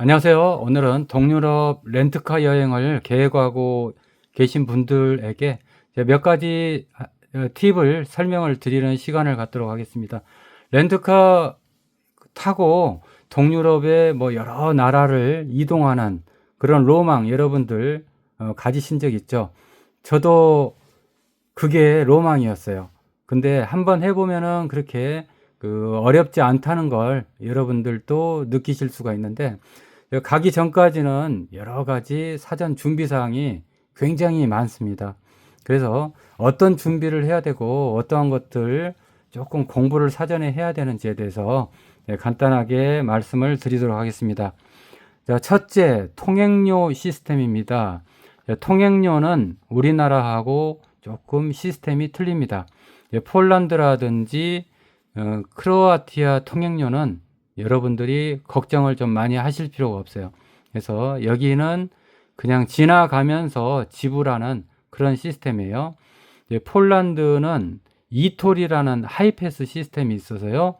안녕하세요. 오늘은 동유럽 렌트카 여행을 계획하고 계신 분들에게 제가 몇 가지 팁을 설명을 드리는 시간을 갖도록 하겠습니다. 렌트카 타고 동유럽의 뭐 여러 나라를 이동하는 그런 로망 여러분들 가지신 적 있죠? 저도 그게 로망이었어요. 근데 한번 해보면은 그렇게 어렵지 않다는 걸 여러분들도 느끼실 수가 있는데, 가기 전까지는 여러 가지 사전 준비 사항이 굉장히 많습니다. 그래서 어떤 준비를 해야 되고 어떠한 것들 조금 공부를 사전에 해야 되는지에 대해서 간단하게 말씀을 드리도록 하겠습니다. 자, 첫째, 통행료 시스템입니다. 통행료는 우리나라하고 조금 시스템이 틀립니다. 폴란드라든지 크로아티아 통행료는 여러분들이 걱정을 좀 많이 하실 필요가 없어요. 그래서 여기는 그냥 지나가면서 지불하는 그런 시스템이에요. 폴란드는 이톨이라는 하이패스 시스템이 있어서요.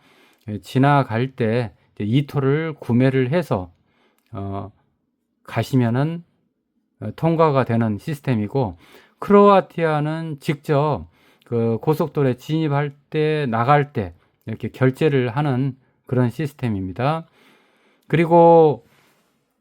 지나갈 때 이톨을 구매를 해서 가시면은 통과가 되는 시스템이고, 크로아티아는 직접 그 고속도로에 진입할 때 나갈 때 이렇게 결제를 하는 그런 시스템입니다. 그리고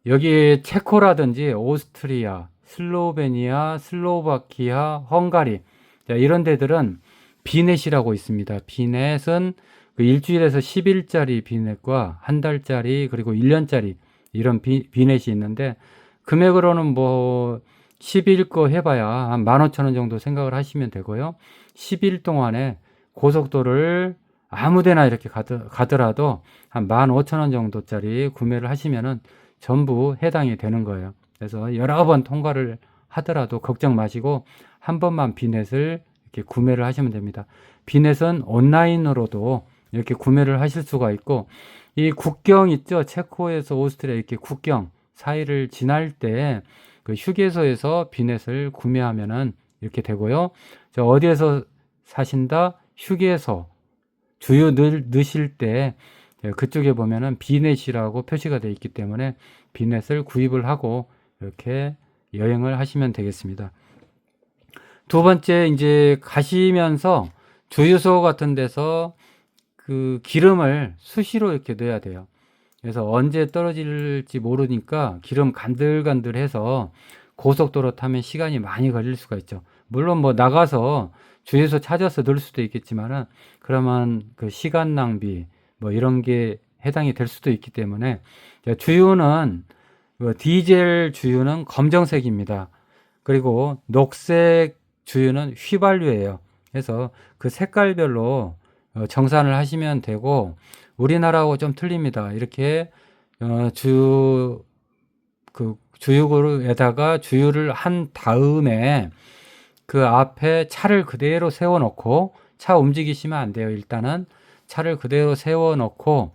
여기 체코라든지 오스트리아, 슬로베니아, 슬로바키아, 헝가리, 이런 데들은 비넷이라고 있습니다. 비넷은 그 일주일에서 10일짜리 비넷과 한 달짜리 그리고 1년짜리 이런 비넷이 있는데, 금액으로는 뭐 10일 거 해봐야 한 15,000원 정도 생각을 하시면 되고요. 10일 동안에 고속도로를 아무데나 이렇게 가더라도 한 15,000원 정도짜리 구매를 하시면은 전부 해당이 되는 거예요. 그래서 여러 번 통과를 하더라도 걱정 마시고 한 번만 비넷을 이렇게 구매를 하시면 됩니다. 비넷은 온라인으로도 이렇게 구매를 하실 수가 있고, 이 국경 있죠? 체코에서 오스트리아 이렇게 국경 사이를 지날 때 그 휴게소에서 비넷을 구매하면은 이렇게 되고요. 어디에서 사신다? 휴게소 주유 넣으실 때 그쪽에 보면은 비넷이라고 표시가 되어 있기 때문에 비넷을 구입을 하고 이렇게 여행을 하시면 되겠습니다. 두 번째, 이제 가시면서 주유소 같은 데서 그 기름을 수시로 이렇게 넣어야 돼요. 그래서 언제 떨어질지 모르니까 기름 간들간들해서 고속도로 타면 시간이 많이 걸릴 수가 있죠. 물론 뭐 나가서 주유소 찾아서 넣을 수도 있겠지만은, 그러면 그 시간 낭비 뭐 이런 게 해당이 될 수도 있기 때문에, 주유는 디젤 주유는 검정색입니다. 그리고 녹색 주유는 휘발유예요. 그래서 그 색깔별로 정산을 하시면 되고, 우리나라하고 좀 틀립니다. 이렇게 주유구에다가 주유를 한 다음에 그 앞에 차를 그대로 세워놓고, 차 움직이시면 안 돼요. 일단은 차를 그대로 세워놓고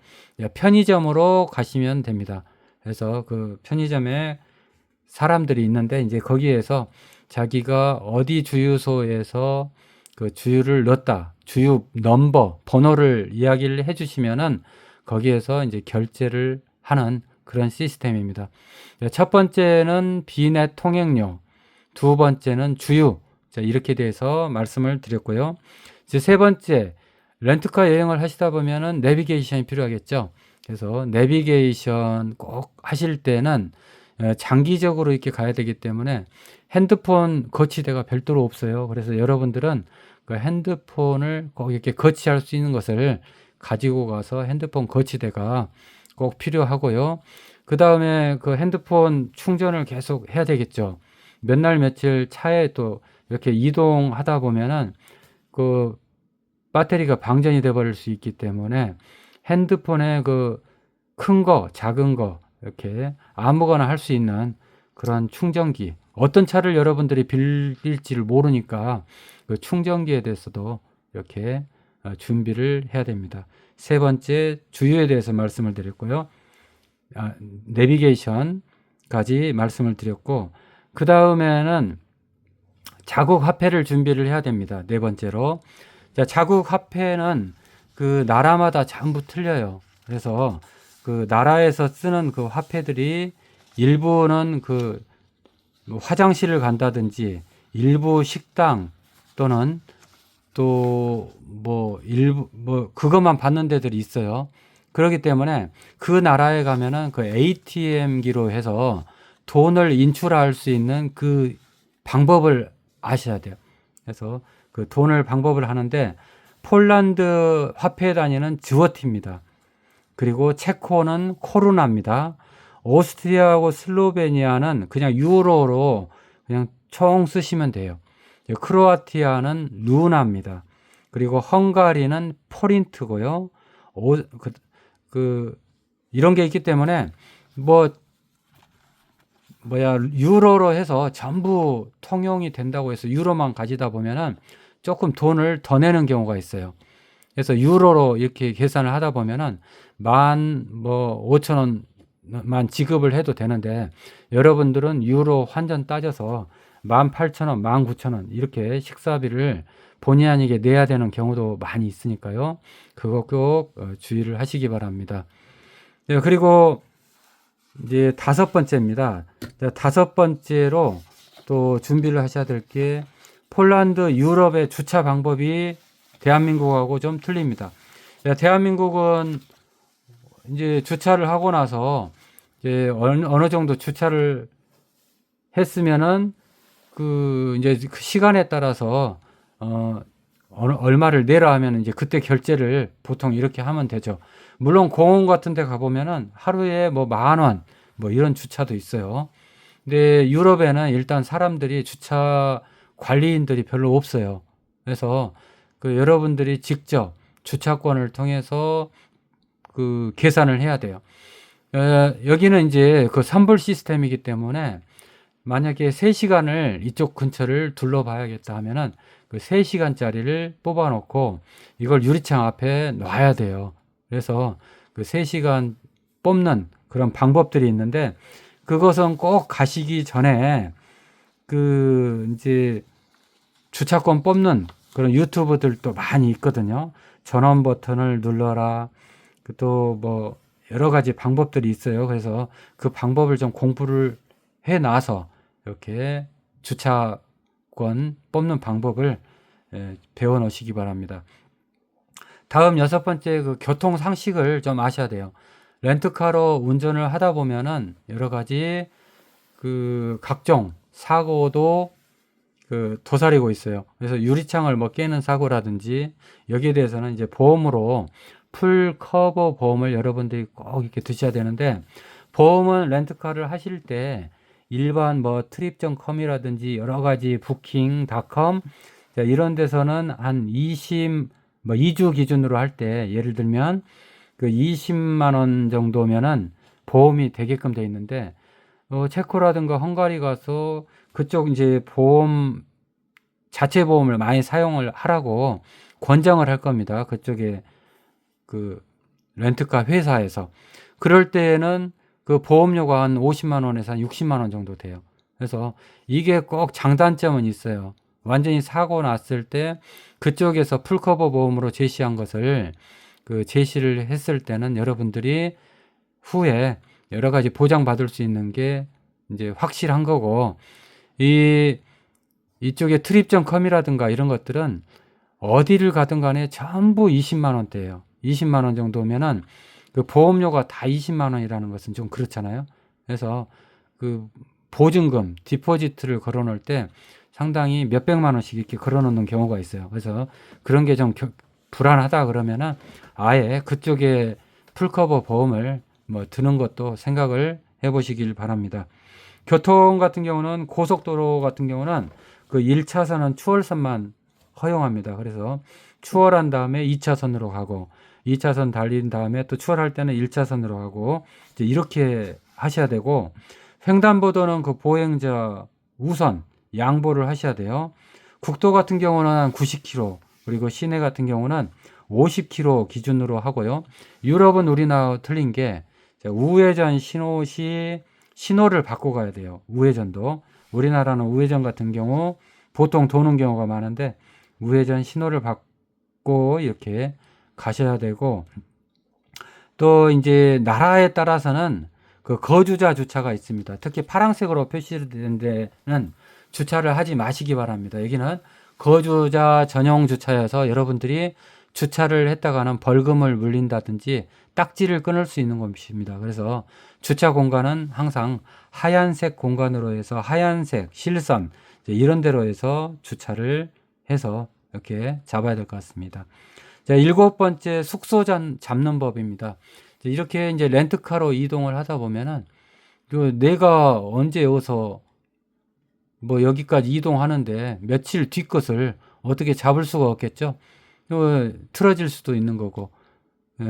편의점으로 가시면 됩니다. 그래서 그 편의점에 사람들이 있는데, 이제 거기에서 자기가 어디 주유소에서 그 주유를 넣었다, 주유 넘버, 번호를 이야기를 해주시면은 거기에서 이제 결제를 하는 그런 시스템입니다. 첫 번째는 비넷 통행료, 두 번째는 주유. 이렇게 돼서 말씀을 드렸고요. 이제 세 번째, 렌트카 여행을 하시다 보면은 내비게이션이 필요하겠죠. 그래서 내비게이션 꼭 하실 때는 장기적으로 이렇게 가야 되기 때문에 핸드폰 거치대가 별도로 없어요. 그래서 여러분들은 그 핸드폰을 꼭 이렇게 거치할 수 있는 것을 가지고 가서 핸드폰 거치대가 꼭 필요하고요. 그 다음에 그 핸드폰 충전을 계속 해야 되겠죠. 몇 날 며칠 차에 또 이렇게 이동하다 보면은 그 배터리가 방전이 돼 버릴 수 있기 때문에 핸드폰에 그 큰 거, 작은 거 이렇게 아무거나 할 수 있는 그런 충전기, 어떤 차를 여러분들이 빌릴지를 모르니까 그 충전기에 대해서도 이렇게 준비를 해야 됩니다. 세 번째, 주유에 대해서 말씀을 드렸고요. 내비게이션까지 말씀을 드렸고, 그 다음에는 자국 화폐를 준비를 해야 됩니다. 네 번째로. 자, 자국 화폐는 그 나라마다 전부 틀려요. 그래서 그 나라에서 쓰는 그 화폐들이 일부는 그 화장실을 간다든지 일부 식당 또는 또 뭐 일부 뭐 그것만 받는 데들이 있어요. 그렇기 때문에 그 나라에 가면은 그 ATM기로 해서 돈을 인출할 수 있는 그 방법을 아셔야 돼요. 그래서 그 돈을 방법을 하는데 폴란드 화폐 단위는 złot입니다. 그리고 체코는 코루나입니다. 오스트리아하고 슬로베니아는 그냥 유로로 그냥 총 쓰시면 돼요. 크로아티아는 루나입니다. 그리고 헝가리는 포린트고요. 이런 게 있기 때문에 유로로 해서 전부 통용이 된다고 해서 유로만 가지다 보면은 조금 돈을 더 내는 경우가 있어요. 그래서 유로로 이렇게 계산을 하다 보면은 15,000원만 지급을 해도 되는데 여러분들은 유로 환전 따져서 18,000원, 19,000원 이렇게 식사비를 본의 아니게 내야 되는 경우도 많이 있으니까요. 그거 꼭 주의를 하시기 바랍니다. 네, 그리고 이제 5번째입니다. 5번째로 또 준비를 하셔야 될 게 폴란드 유럽의 주차 방법이 대한민국하고 좀 틀립니다. 대한민국은 이제 주차를 하고 나서 이제 어느 정도 주차를 했으면은 이제 그 시간에 따라서 얼마를 내라 하면 이제 그때 결제를 보통 이렇게 하면 되죠. 물론 공원 같은 데 가보면은 하루에 뭐 10,000원 뭐 이런 주차도 있어요. 근데 유럽에는 일단 사람들이 주차 관리인들이 별로 없어요. 그래서 여러분들이 직접 주차권을 통해서 계산을 해야 돼요. 여기는 이제 그 선불 시스템이기 때문에 만약에 3시간을 이쪽 근처를 둘러봐야겠다 하면은 그 3시간짜리를 뽑아 놓고 이걸 유리창 앞에 놔야 돼요. 그래서 그 3시간 뽑는 그런 방법들이 있는데 그것은 꼭 가시기 전에 이제 주차권 뽑는 그런 유튜브들도 많이 있거든요. 전원 버튼을 눌러라. 또 뭐 여러 가지 방법들이 있어요. 그래서 그 방법을 좀 공부를 해 놔서 이렇게 주차권 뽑는 방법을 배워 놓으시기 바랍니다. 다음 6번째 그 교통 상식을 좀 아셔야 돼요. 렌트카로 운전을 하다 보면은 여러 가지 각종 사고도 도사리고 있어요. 그래서 유리창을 뭐 깨는 사고라든지 여기에 대해서는 이제 보험으로 풀 커버 보험을 여러분들이 꼭 이렇게 드셔야 되는데 보험은 렌트카를 하실 때 일반 뭐 트립.com이라든지 여러 가지 부킹닷컴 이런 데서는 한 2주 기준으로 할 때 예를 들면 20만 원 정도면은 보험이 되게끔 돼 있는데 체코라든가 헝가리 가서 그쪽 이제 보험 자체 보험을 많이 사용을 하라고 권장을 할 겁니다. 그쪽에 렌트카 회사에서. 그럴 때에는 그 보험료가 한 50만 원에서 한 60만 원 정도 돼요. 그래서 이게 꼭 장단점은 있어요. 완전히 사고 났을 때 그쪽에서 풀커버 보험으로 제시한 것을 제시를 했을 때는 여러분들이 후에 여러 가지 보장받을 수 있는 게 이제 확실한 거고 이쪽에 트립.com이라든가 이런 것들은 어디를 가든 간에 전부 20만 원대예요. 20만 원 정도면은 보험료가 다 20만 원이라는 것은 좀 그렇잖아요. 그래서 보증금, 디포지트를 걸어 놓을 때 상당히 몇백만 원씩 이렇게 걸어 놓는 경우가 있어요. 그래서 그런 게 좀 불안하다 그러면은 아예 그쪽에 풀커버 보험을 뭐 드는 것도 생각을 해 보시길 바랍니다. 교통 같은 경우는 고속도로 같은 경우는 1차선은 추월선만 허용합니다. 그래서 추월한 다음에 2차선으로 가고 2차선 달린 다음에 또 추월할 때는 1차선으로 가고 이제 이렇게 하셔야 되고 횡단보도는 보행자 우선 양보를 하셔야 돼요. 국도 같은 경우는 한 90km 그리고 시내 같은 경우는 50km 기준으로 하고요. 유럽은 우리나라 틀린 게 우회전 신호 시 신호를 바꿔 가야 돼요. 우회전도. 우리나라는 우회전 같은 경우 보통 도는 경우가 많은데 우회전 신호를 받고 이렇게 가셔야 되고 또 이제 나라에 따라서는 그 거주자 주차가 있습니다. 특히 파란색으로 표시된 데는 주차를 하지 마시기 바랍니다. 여기는 거주자 전용 주차여서 여러분들이 주차를 했다가는 벌금을 물린다든지 딱지를 끊을 수 있는 곳입니다. 그래서 주차 공간은 항상 하얀색 공간으로 해서 하얀색 실선 이런 데로 해서 주차를 해서 이렇게 잡아야 될 것 같습니다. 자, 7번째 숙소 잡는 법입니다. 이렇게 이제 렌트카로 이동을 하다 보면은 내가 언제 여기서 뭐 여기까지 이동하는데 며칠 뒤 것을 어떻게 잡을 수가 없겠죠. 틀어질 수도 있는 거고,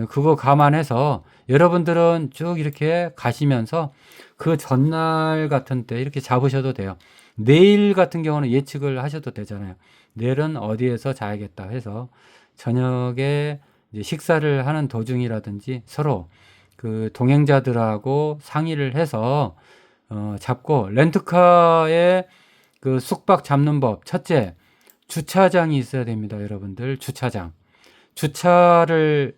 그거 감안해서 여러분들은 쭉 이렇게 가시면서 그 전날 같은 때 이렇게 잡으셔도 돼요. 내일 같은 경우는 예측을 하셔도 되잖아요. 내일은 어디에서 자야겠다 해서 저녁에 이제 식사를 하는 도중이라든지 서로 그 동행자들하고 상의를 해서 잡고, 렌트카에 그 숙박 잡는 법, 첫째, 주차장이 있어야 됩니다. 여러분들, 주차를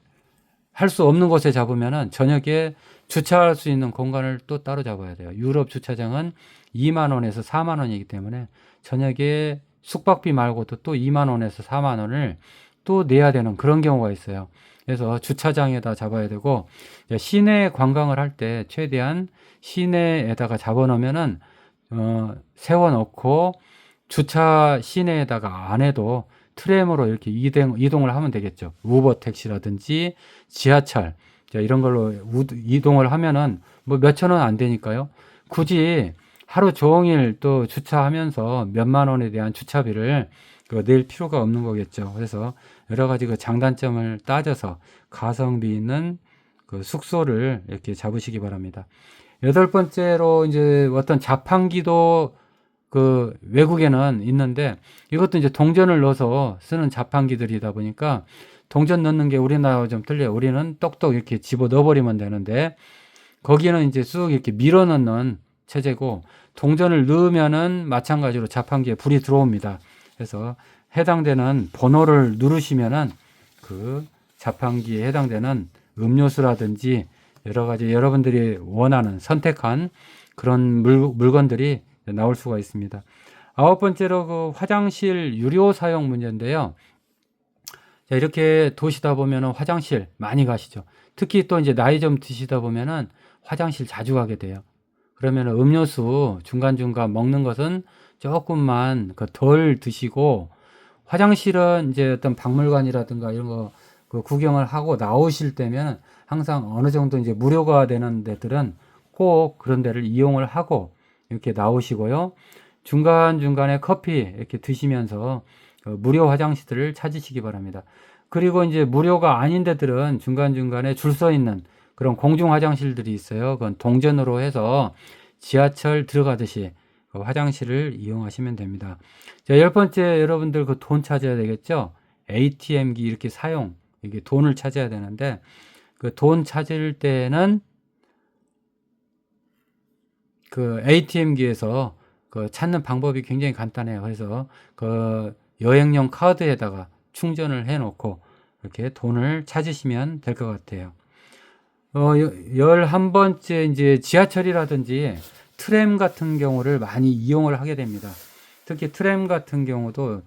할 수 없는 곳에 잡으면은 저녁에 주차할 수 있는 공간을 또 따로 잡아야 돼요. 유럽 주차장은 2만 원에서 4만 원이기 때문에 저녁에 숙박비 말고도 또 2만 원에서 4만 원을 또 내야 되는 그런 경우가 있어요. 그래서 주차장에다 잡아야 되고, 시내 관광을 할 때 최대한 시내에다가 잡아놓으면은 세워놓고 주차 시내에다가 안 해도 트램으로 이렇게 이동을 하면 되겠죠. 우버 택시라든지 지하철 이런 걸로 이동을 하면은 뭐 몇천 원 안 되니까요. 굳이 하루 종일 또 주차하면서 몇만 원에 대한 주차비를 낼 필요가 없는 거겠죠. 그래서 여러 가지 그 장단점을 따져서 가성비 있는 그 숙소를 이렇게 잡으시기 바랍니다. 8번째로 이제 어떤 자판기도 그 외국에는 있는데, 이것도 이제 동전을 넣어서 쓰는 자판기들이다 보니까 동전 넣는 게 우리나라와 좀 틀려요. 우리는 똑똑 이렇게 집어 넣어버리면 되는데, 거기는 이제 쑥 이렇게 밀어 넣는 체제고, 동전을 넣으면은 마찬가지로 자판기에 불이 들어옵니다. 그래서 해당되는 번호를 누르시면은 그 자판기에 해당되는 음료수라든지 여러 가지 여러분들이 원하는 선택한 그런 물건들이 나올 수가 있습니다. 9번째로 그 화장실 유료 사용 문제인데요. 자, 이렇게 도시다 보면은 화장실 많이 가시죠. 특히 또 이제 나이 좀 드시다 보면은 화장실 자주 가게 돼요. 그러면 음료수 중간중간 먹는 것은 조금만 덜 드시고, 화장실은 이제 어떤 박물관이라든가 이런 거 그 구경을 하고 나오실 때면 항상 어느 정도 이제 무료가 되는 데들은 꼭 그런 데를 이용을 하고 이렇게 나오시고요. 중간중간에 커피 이렇게 드시면서 무료 화장실을 찾으시기 바랍니다. 그리고 이제 무료가 아닌 데들은 중간중간에 줄 서 있는 그런 공중 화장실들이 있어요. 그건 동전으로 해서 지하철 들어가듯이 그 화장실을 이용하시면 됩니다. 자, 10번째, 여러분들 그 돈 찾아야 되겠죠? ATM기 이렇게 이게 돈을 찾아야 되는데, 그 돈 찾을 때는 그 ATM기에서 그 찾는 방법이 굉장히 간단해요. 그래서 그 여행용 카드에다가 충전을 해 놓고 이렇게 돈을 찾으시면 될 것 같아요. 11번째, 이제 지하철이라든지 트램 같은 경우를 많이 이용을 하게 됩니다. 특히 트램 같은 경우도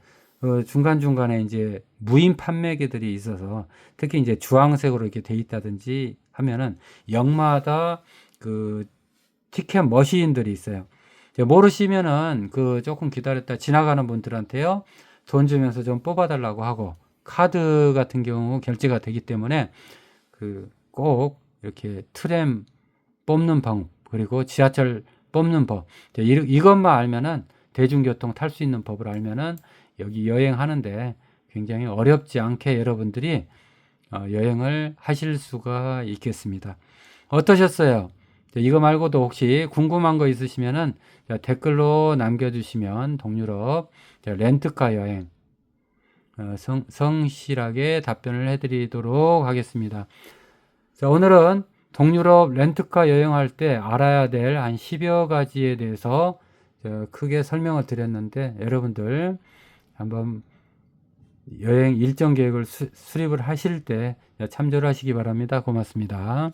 중간중간에 이제 무인 판매기들이 있어서, 특히 이제 주황색으로 이렇게 돼 있다든지 하면은 역마다 그 티켓 머신들이 있어요. 모르시면은 그 조금 기다렸다 지나가는 분들한테요, 돈 주면서 좀 뽑아달라고 하고, 카드 같은 경우 결제가 되기 때문에 그 꼭 이렇게 트램 뽑는 방, 그리고 지하철 뽑는 법, 이것만 알면은, 대중교통 탈 수 있는 법을 알면은 여기 여행하는데 굉장히 어렵지 않게 여러분들이 여행을 하실 수가 있겠습니다. 어떠셨어요? 이거 말고도 혹시 궁금한 거 있으시면은 댓글로 남겨주시면 동유럽 렌트카 여행 성실하게 답변을 해드리도록 하겠습니다. 자, 오늘은 동유럽 렌트카 여행할 때 알아야 될 한 10여 가지에 대해서 크게 설명을 드렸는데, 여러분들 한번 여행 일정 계획을 수립을 하실 때 참조를 하시기 바랍니다. 고맙습니다.